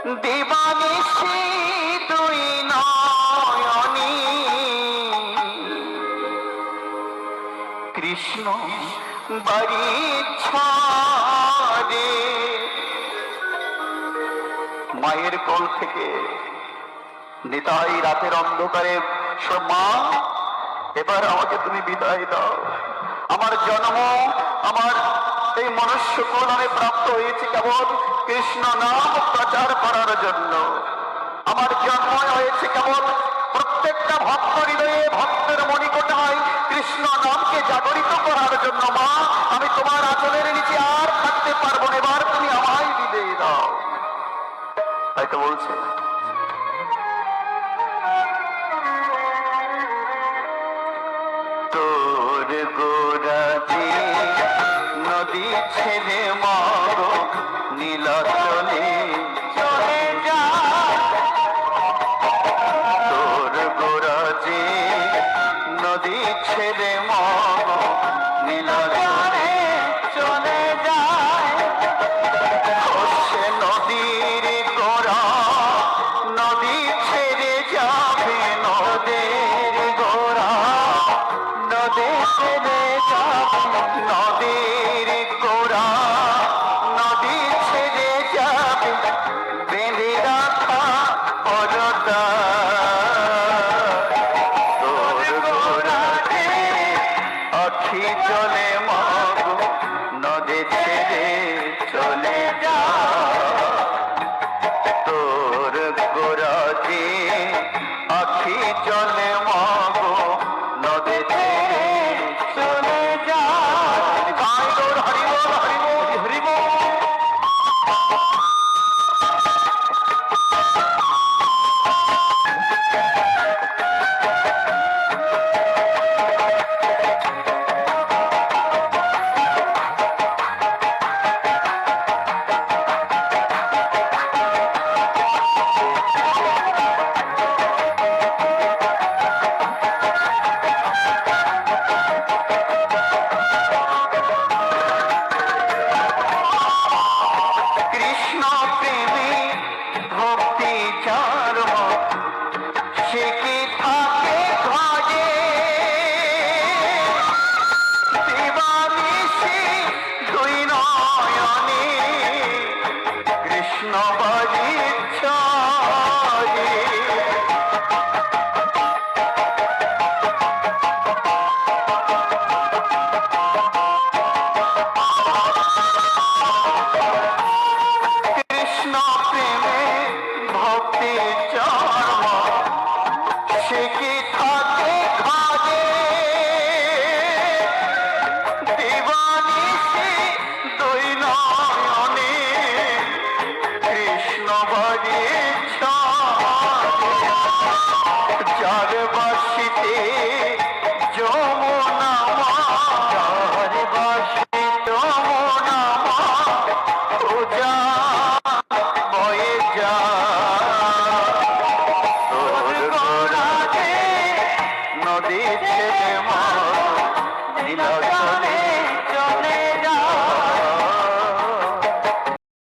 দিবানিশি দুই নয়নি কৃষ্ণ বাড়ি ছাড়ে। মায়ের কোল থেকে নিতাই রাতের অন্ধকারে মা এবার আমাকে তুমি বিদায় দাও। আমার জন্ম, আমার এই মনুষ্য কোল আমি প্রাপ্ত হয়েছি কেবল কৃষ্ণ নাম প্রচার করার জন্য। আমার জন্ম হয়েছে কেবল প্রত্যেকটা ভক্ত হৃদয়ে, ভক্তের মণিকোঠায় কৃষ্ণ নামকে জাগরিত করার জন্য। মা, আমি তোমার আঁচলের নিচে আর থাকতে পারবো না, এবার তুমি আমায় বিদায় দাও। তাই তো বলছে তোর গোরাজি নদী ছেড়ে মাগো নীলাচলে চলে যা। তোর গোরাজি নদী ছেড়ে মাগো নীলাচলে চলে যায়। সে নদীর গোরা নদী ছেড়ে যাবে, নদীর গোরা নদী ছেড়ে যাবে, নদীর গোরা নদী ছেড়ে যাবে, বেঁধে রাখা পরদা। তোর গোরাতে আখি জলে মাগো নদী ছেড়ে চলে যা। তোর গোরাতে আখি জলে মাগো নদী ছেড়ে চলে যা। গাই তোর হরি বল, হরি বল, হরি বল। কৃষ্ণ প্রেমে ভক্তি যার সে কি থাকে ঘরে, দিবানিশি দুই নয়নে কৃষ্ণ বাড়ি